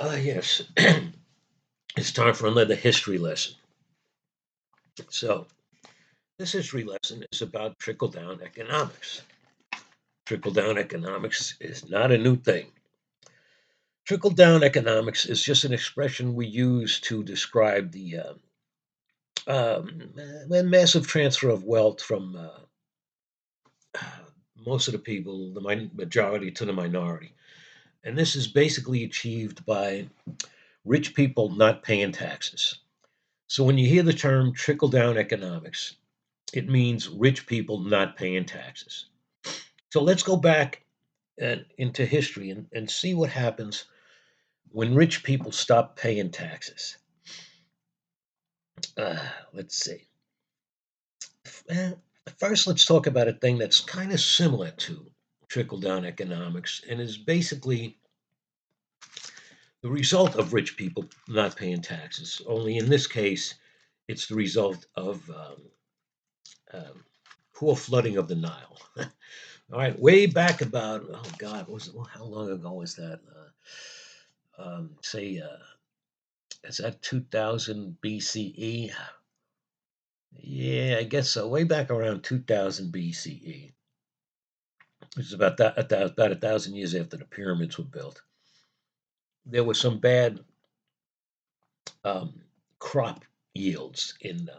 Yes, it's time for another history lesson. So, this history lesson is about trickle down economics. Trickle down economics is not a new thing. Trickle down economics is just an expression we use to describe the massive transfer of wealth from most of the people, the majority to the minority. And this is basically achieved by rich people not paying taxes. So, when you hear the term trickle down economics, it means rich people not paying taxes. So let's go back into history and see what happens when rich people stop paying taxes. Uh, let's see. Uh, First, let's talk about a thing that's kind of similar to trickle down economics and is basically the result of rich people not paying taxes. Only in this case, it's the result of um, poor flooding of the Nile. All right, way back about God, how long ago was that? Say, is that 2000 BCE? Yeah, I guess so. Way back around 2000 BCE, which is about 1,000 years after the pyramids were built. There were some bad um, crop yields in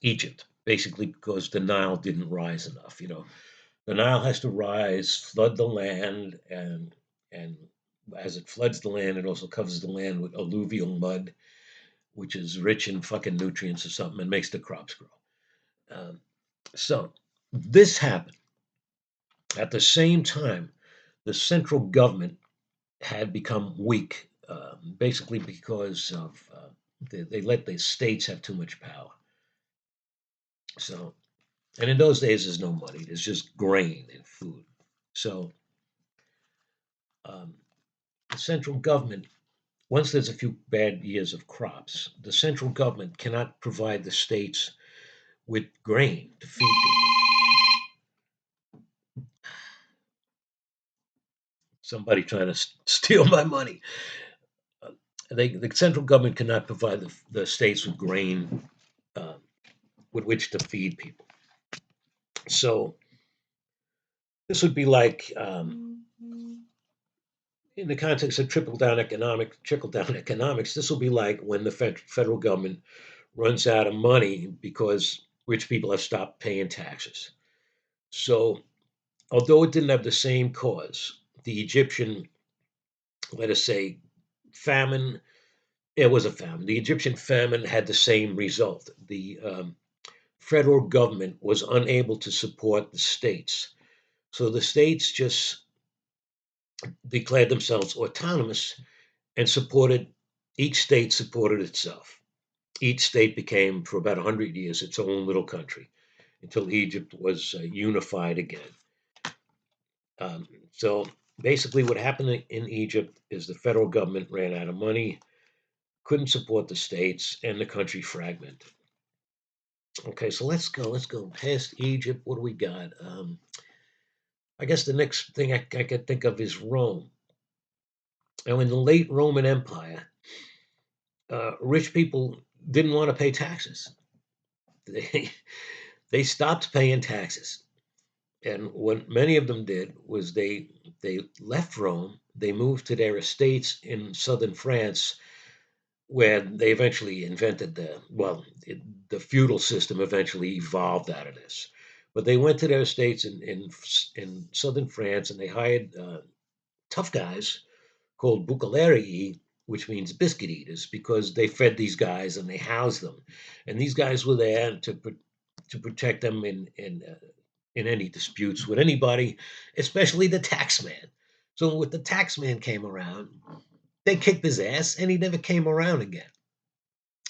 Egypt, basically because the Nile didn't rise enough. The Nile has to rise, flood the land, and as it floods the land, it also covers the land with alluvial mud, which is rich in fucking nutrients or something, and makes the crops grow. Um, so this happened at the same time. The central government had become weak, basically because of they let the states have too much power. So, and in those days, there's no money; there's just grain and food. So, um, the central government, once there's a few bad years of crops, the central government cannot provide the states with grain to feed people. Somebody trying to steal my money. Uh, the central government cannot provide the states with grain uh, with which to feed people. So this would be like, in the context of trickle down economics, this will be like when the federal government runs out of money because rich people have stopped paying taxes. So although it didn't have the same cause, the Egyptian, let us say, famine, it was a famine. The Egyptian famine had the same result. The federal government was unable to support the states. So the states just declared themselves autonomous and each state supported itself. Each state became, for about 100 years, its own little country until Egypt was unified again. So basically, what happened in Egypt is the federal government ran out of money, couldn't support the states, and the country fragmented. Okay, so let's go past Egypt. What do we got? I guess the next thing I could think of is Rome. Now, in the late Roman Empire, rich people didn't want to pay taxes. They they stopped paying taxes, and what many of them did was they left Rome. They moved to their estates in southern France, where they eventually invented the feudal system eventually evolved out of this. But they went to their estates in southern France, and they hired tough guys called bucalerii, which means biscuit eaters, because they fed these guys and they housed them, and these guys were there to protect them in any disputes with anybody, especially the tax man. So when the tax man came around, they kicked his ass, and he never came around again.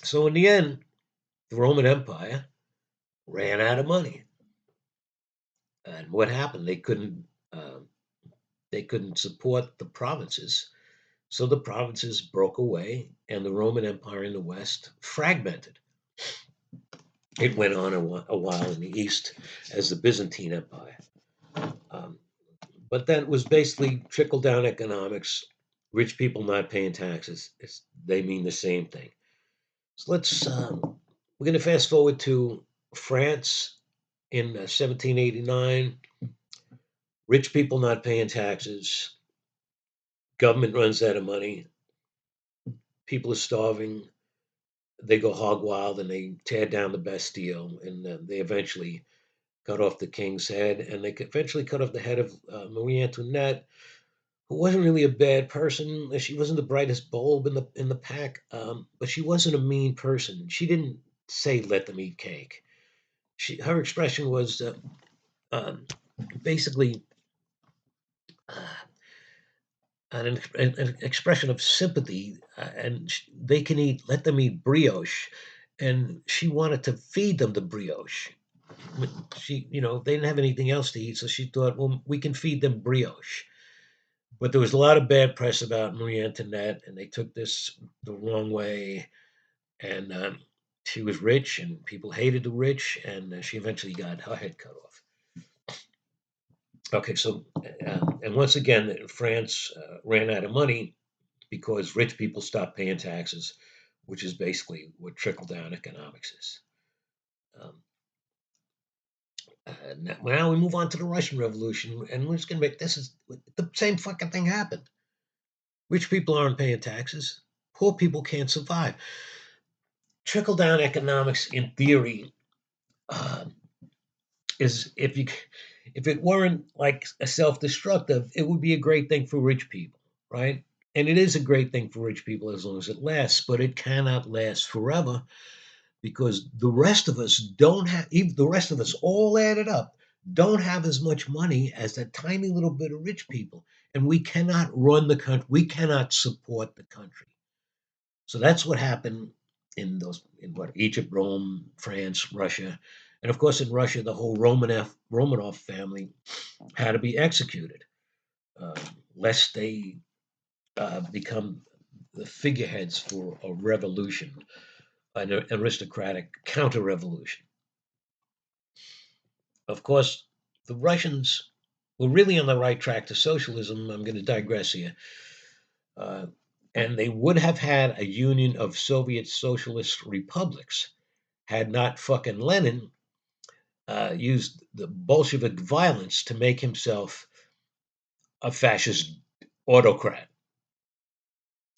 So in the end, the Roman Empire ran out of money, and what happened? They couldn't support the provinces, so the provinces broke away, and the Roman Empire in the West fragmented. It went on a while in the East as the Byzantine Empire. Um, but that was basically trickle down economics. Rich people not paying taxes. They mean the same thing. So we're going to fast forward to France in 1789. Rich people not paying taxes. Government runs out of money. People are starving. They go hog wild and they tear down the Bastille, and they eventually cut off the king's head, and they eventually cut off the head of Marie Antoinette, who wasn't really a bad person. She wasn't the brightest bulb in the pack, but she wasn't a mean person. She didn't say let them eat cake. Her expression was um, basically uh, an expression of sympathy, and they can eat. Let them eat brioche, and she wanted to feed them the brioche. They didn't have anything else to eat, so she thought, well, we can feed them brioche. But there was a lot of bad press about Marie Antoinette, and they took this the wrong way. And she was rich, and people hated the rich, and she eventually got her head cut off. Okay, so and once again, France ran out of money because rich people stopped paying taxes, which is basically what trickle down economics is. Um, now we move on to the Russian Revolution, and we're just going to make this is the same fucking thing happened. Rich people aren't paying taxes. Poor people can't survive. Trickle down economics, in theory, um, is if it weren't like a self destructive, it would be a great thing for rich people, right? And it is a great thing for rich people as long as it lasts, but it cannot last forever because the rest of us don't have, even the rest of us all added up, don't have as much money as that tiny little bit of rich people. And we cannot run the country, we cannot support the country. So that's what happened in what Egypt, Rome, France, Russia, and of course in Russia the whole Romanov family had to be executed, uh, lest they become the figureheads for a revolution, an aristocratic counter-revolution. Of course, the Russians were really on the right track to socialism. I'm going to digress here. Uh, and they would have had a union of Soviet socialist republics had not fucking Lenin used the Bolshevik violence to make himself a fascist autocrat.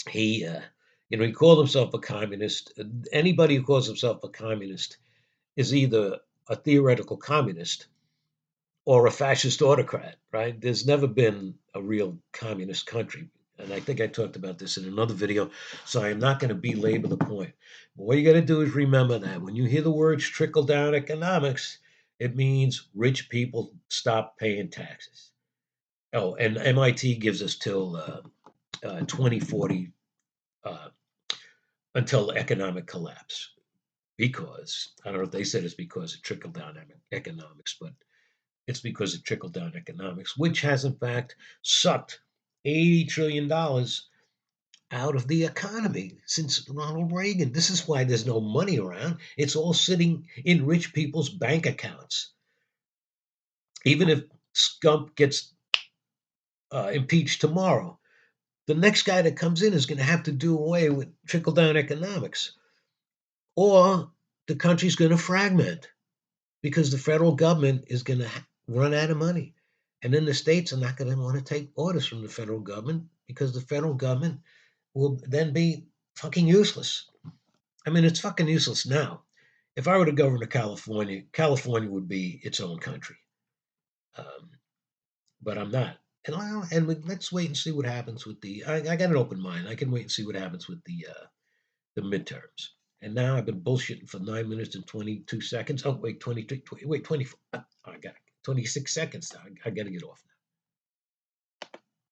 He, he called himself a communist. Anybody who calls himself a communist is either a theoretical communist or a fascist autocrat, right? There's never been a real communist country. And I think I talked about this in another video, so I'm not going to belabor the point. But what you got to do is remember that when you hear the words trickle down economics, it means rich people stop paying taxes. Oh, and MIT gives us till 2040 uh, until economic collapse because I don't know if they said it's because of trickle down economics, but it's because of trickle down economics, which has in fact sucked $80 trillion out of the economy since Ronald Reagan. This is why there's no money around. It's all sitting in rich people's bank accounts. Even if Scump gets impeached tomorrow, the next guy that comes in is going to have to do away with trickle down economics, or the country's going to fragment because the federal government is going to run out of money. And then the states are not going to want to take orders from the federal government because the federal government will then be fucking useless. I mean, it's fucking useless now. If I were to govern California, California would be its own country. Um, but I'm not. Let's wait and see what happens with the. I got an open mind. I can wait and see what happens with the midterms. And now I've been bullshitting for 9 minutes and 22 seconds. Oh wait, 22. Wait, 24. I got 26 seconds. I got to get off now.